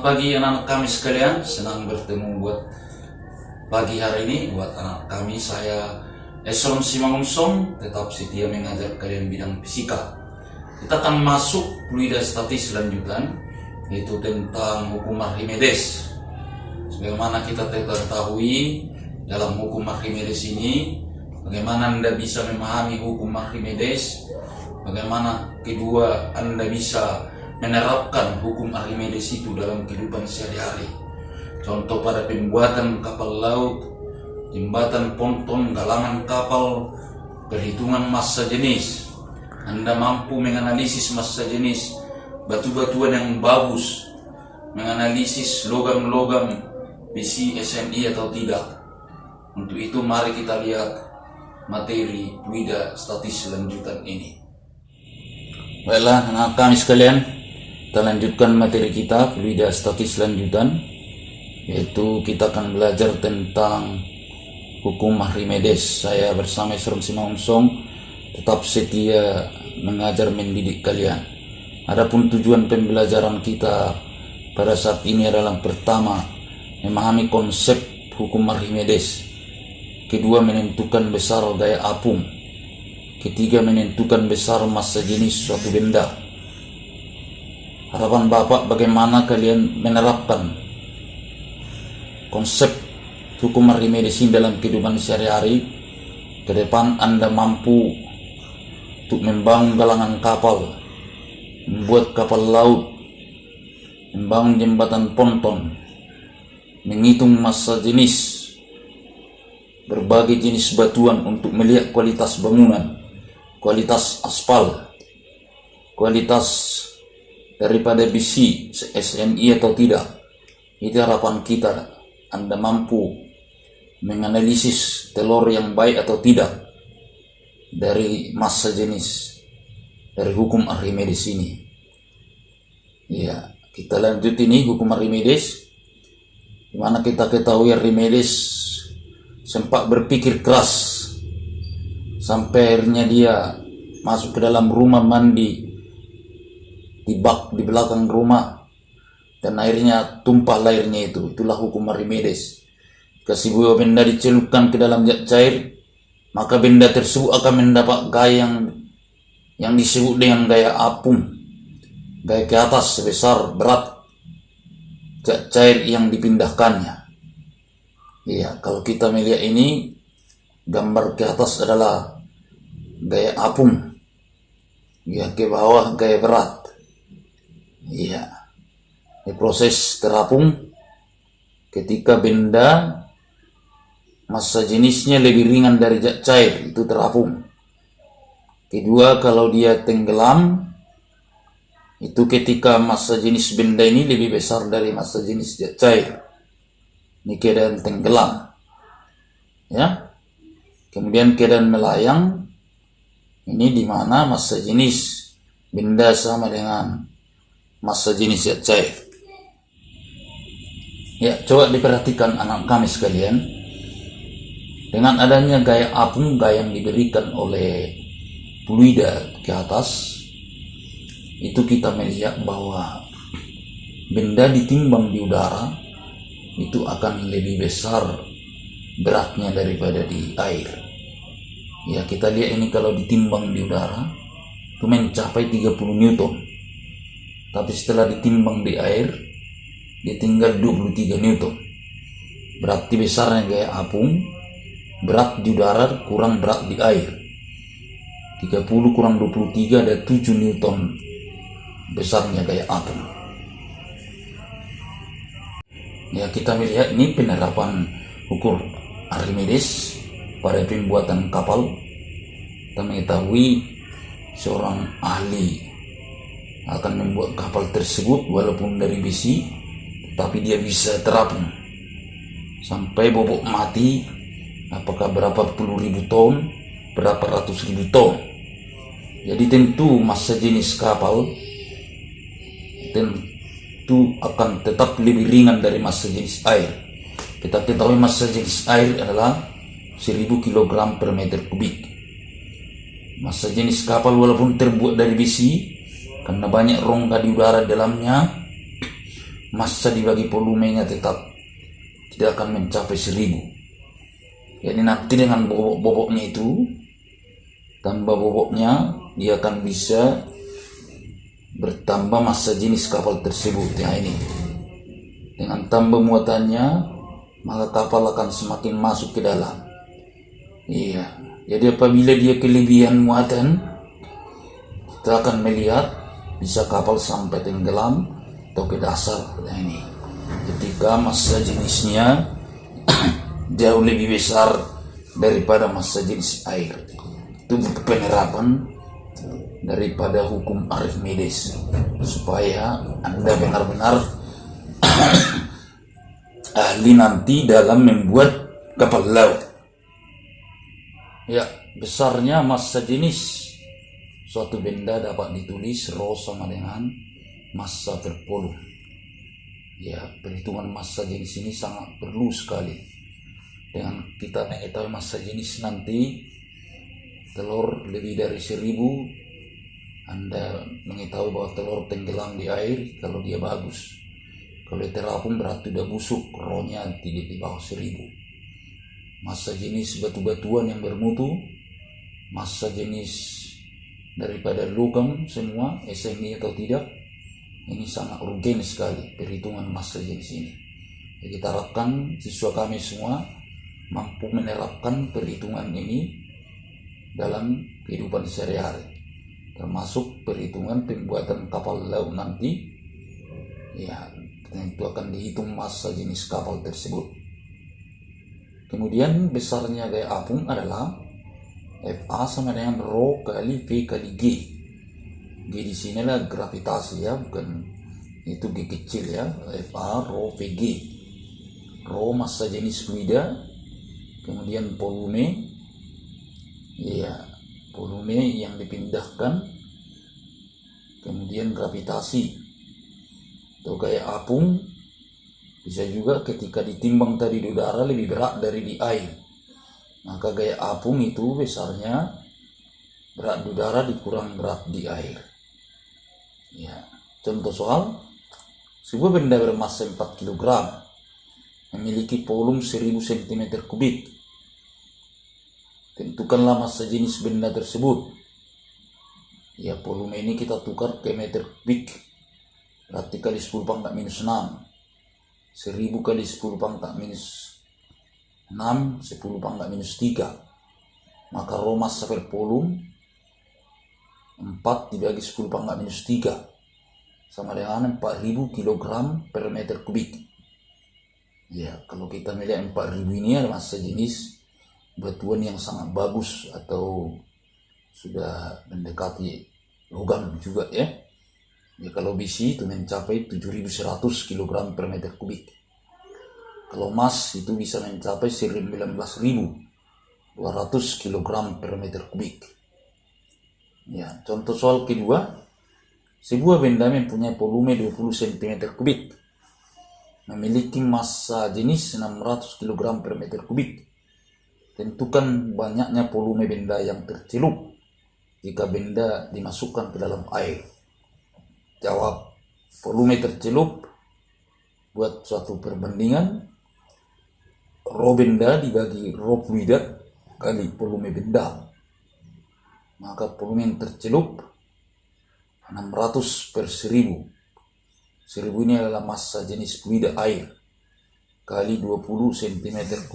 pagi anak-anak kami sekalian, senang bertemu buat pagi hari ini. Buat anak kami, saya Esrom Simangunsong, tetap setia mengajar kalian bidang fisika. Kita akan masuk fluida statis lanjutan, yaitu tentang hukum Archimedes. Sebagaimana kita ketahui dalam hukum Archimedes ini, bagaimana Anda bisa memahami hukum Archimedes, bagaimana kedua Anda bisa menerapkan hukum Archimedes itu dalam kehidupan sehari-hari. Contoh pada pembuatan kapal laut, jembatan ponton, galangan kapal, perhitungan massa jenis. Anda mampu menganalisis massa jenis batu-batuan yang bagus, menganalisis logam-logam besi SNI atau tidak. Untuk itu mari kita lihat materi fluida statis lanjutan ini. Baiklah anak kami sekalian, kita lanjutkan materi kita fluida statis lanjutan, yaitu kita akan belajar tentang hukum Archimedes. Saya bersama Esrom Simangunsong tetap setia mengajar mendidik kalian. Adapun tujuan pembelajaran kita pada saat ini adalah pertama, memahami konsep hukum Archimedes. Kedua, menentukan besar gaya apung. Ketiga, menentukan besar massa jenis suatu benda. Harapan Bapak bagaimana kalian menerapkan konsep hukum Archimedes ini dalam kehidupan sehari-hari. Ke depan Anda mampu untuk membangun galangan kapal, membuat kapal laut, membangun jembatan ponton, menghitung massa jenis berbagai jenis batuan untuk melihat kualitas bangunan, kualitas aspal, kualitas daripada besi SNI atau tidak. Itu harapan kita. Anda mampu menganalisis telur yang baik atau tidak dari massa jenis dari hukum Archimedes ini. Ya, kita lanjut ini hukum Archimedes, di mana kita ketahui Archimedes sempat berpikir keras sampai akhirnya dia masuk ke dalam rumah mandi di bak di belakang rumah, dan akhirnya tumpah airnya itu. Itulah hukum Archimedes. Jika sebuah benda dicelupkan ke dalam zat cair, maka benda tersebut akan mendapat gaya yang disebut dengan gaya apung, gaya ke atas sebesar berat zat cair yang dipindahkannya. Iya, kalau kita melihat ini, gambar ke atas adalah gaya apung, ya, ke bawah gaya berat. Iya, di proses terapung ketika benda massa jenisnya lebih ringan dari zat cair, itu terapung. Kedua, kalau dia tenggelam, itu ketika massa jenis benda ini lebih besar dari massa jenis zat cair. Ini keadaan tenggelam, ya. Kemudian keadaan melayang, ini di mana massa jenis benda sama dengan massa jenis zat cair. Ya, coba diperhatikan anak kami sekalian. Dengan adanya gaya apung, gaya yang diberikan oleh fluida ke atas, itu kita melihat bahwa benda ditimbang di udara itu akan lebih besar beratnya daripada di air. Ya, kita lihat ini kalau ditimbang di udara itu mencapai 30 Newton. Tapi setelah ditimbang di air, dia tinggal 23 Newton. Berarti besarnya gaya apung, berat di udara kurang berat di air. 30 kurang 23 ada 7 Newton besarnya gaya apung. Ya, kita melihat ini penerapan hukum Archimedes pada pembuatan kapal. Kita mengetahui seorang ahli akan membuat kapal tersebut walaupun dari besi, tapi dia bisa terapung sampai bobot mati, apakah berapa puluh ribu ton, berapa ratus ribu ton. Jadi tentu massa jenis kapal tentu akan tetap lebih ringan dari massa jenis air. Kita ketahui massa jenis air adalah 1000 kg per meter kubik. Massa jenis kapal walaupun terbuat dari besi, karena banyak rongga di udara dalamnya, massa dibagi volumenya tetap tidak akan mencapai 1000. Jadi nanti dengan bobok-boboknya itu, tambah boboknya, dia akan bisa bertambah massa jenis kapal tersebut. Ya ini, dengan tambah muatannya, maka kapal akan semakin masuk ke dalam. Iya, jadi apabila dia kelebihan muatan, kita akan melihat bisa kapal sampai tenggelam atau ke dasar. Nah ini, ketika massa jenisnya jauh lebih besar daripada massa jenis air. Itu penerapan daripada hukum Archimedes, supaya Anda benar-benar ahli nanti dalam membuat kapal laut. Ya, besarnya massa jenis suatu benda dapat ditulis rho sama dengan massa per volume. Ya, perhitungan massa jenis ini sangat perlu sekali. Dengan kita mengetahui massa jenis nanti, telur lebih dari 1000, Anda mengetahui bahwa telur tenggelam di air kalau dia bagus. Kalau terapung berarti udah busuk, rohnya tidak di bawah 1000. Massa jenis batu-batuan yang bermutu, massa jenis daripada logam semua, SMI atau tidak, ini sangat urgen sekali perhitungan massa jenis ini. Jadi kita harapkan siswa kami semua mampu menerapkan perhitungan ini dalam kehidupan sehari-hari, termasuk perhitungan pembuatan kapal laut nanti. Ya, itu akan dihitung massa jenis kapal tersebut. Kemudian besarnya gaya apung adalah Fa sama dengan rho kali V kali G. G di sini adalah gravitasi ya, bukan itu G kecil ya. Fa rho VG. Rho massa jenis fluida, kemudian volume, ya volume yang dipindahkan, kemudian gravitasi atau gaya apung. Bisa juga ketika ditimbang tadi di udara lebih berat dari di air, maka gaya apung itu besarnya berat di udara dikurang berat di air. Ya, contoh soal, sebuah benda bermassa 4 kg memiliki volume 1000 cm3. Tentukanlah massa jenis benda tersebut. Ya, volume ini kita tukar ke meter kubik, berarti kali 10 pangkat minus 6. 1000 kali 10 pangkat minus 6, 10 pangkat minus 3. Maka rho massa per volume 4 dibagi 10 pangkat minus 3 sama dengan 4000 kg per meter kubik. Ya, kalau kita melihat 4000 ini ada massa jenis batuan yang sangat bagus atau sudah mendekati logam juga ya. Ya, kalau besi itu mencapai 7100 kg per meter kubik. Kalau emas itu bisa mencapai 19.200 kg per meter kubik. Ya, contoh soal kedua, sebuah benda mempunyai volume 20 cm3, memiliki massa jenis 600 kg per meter kubik. Tentukan banyaknya volume benda yang tercelup jika benda dimasukkan ke dalam air. Jawab, volume tercelup, buat suatu perbandingan rho benda dibagi rho fluida kali volume benda, maka volume yang tercelup 600 per 1000. 1000 ini adalah massa jenis fluida air kali 20 cm3,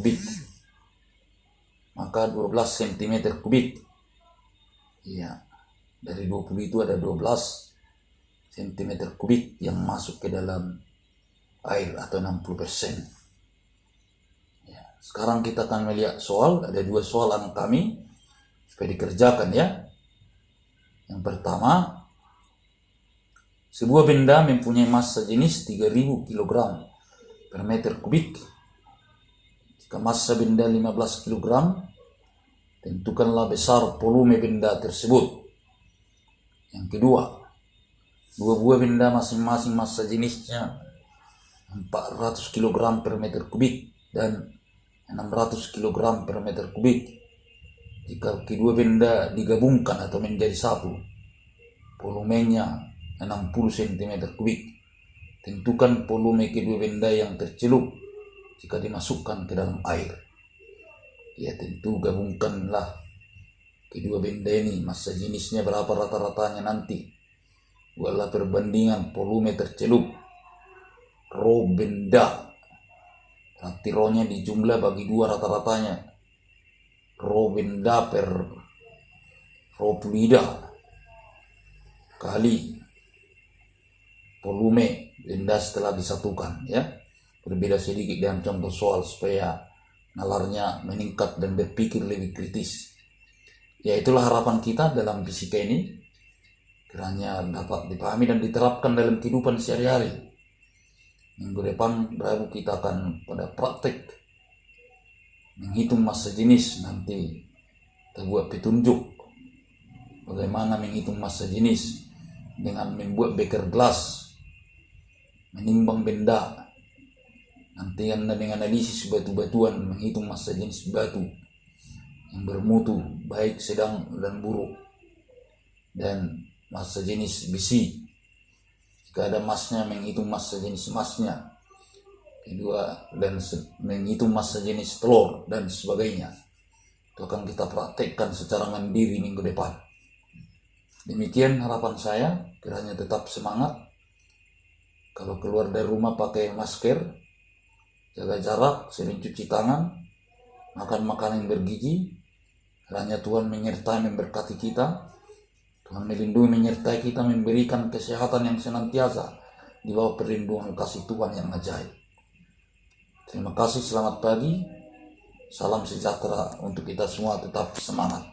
maka 12 cm3. Iya, dari 20 itu ada 12 cm3 yang masuk ke dalam air atau 60%. Ya, sekarang kita akan melihat soal, ada 2 soalan kami supaya dikerjakan ya. Yang pertama, sebuah benda mempunyai massa jenis 3000 kg per meter kubik. Jika massa benda 15 kg, tentukanlah besar volume benda tersebut. Yang kedua, 2 buah benda masing-masing massa jenisnya 400 kg per meter kubik dan 600 kg per meter kubik. Jika kedua benda digabungkan atau menjadi satu, volumenya 60 cm3. tentukan volume kedua benda yang tercelup jika dimasukkan ke dalam air. Ya tentu gabungkanlah kedua benda ini, massa jenisnya berapa rata-ratanya nanti. Buatlah perbandingan volume tercelup, rho benda. Nanti rho-nya dijumlah bagi 2 rata-ratanya. Rho benda per rho fluida kali volume benda setelah disatukan, ya. Berbeda sedikit dengan contoh soal supaya nalarnya meningkat dan berpikir lebih kritis. Ya itulah harapan kita dalam fisika ini, kiranya dapat dipahami dan diterapkan dalam kehidupan sehari-hari. Minggu depan Rabu kita akan pada praktek menghitung massa jenis. Nanti kita buat petunjuk bagaimana menghitung massa jenis dengan membuat beker gelas, menimbang benda. Nanti Anda menganalisis batu-batuan, menghitung massa jenis batu yang bermutu, baik, sedang, dan buruk. Dan massa jenis besi, jika ada emasnya, menghitung massa jenis emasnya. Kedua, dan menghitung massa jenis telur, dan sebagainya. Itu akan kita praktekkan secara mandiri minggu depan. Demikian harapan saya, kiranya tetap semangat. Kalau keluar dari rumah pakai masker, jaga jarak, sering cuci tangan, makan makanan yang bergizi. Kiranya Tuhan menyertai, memberkati kita. Tuhan melindungi, menyertai kita, memberikan kesehatan yang senantiasa di bawah perlindungan kasih Tuhan yang ajaib. Terima kasih, selamat pagi. Salam sejahtera untuk kita semua, tetap semangat.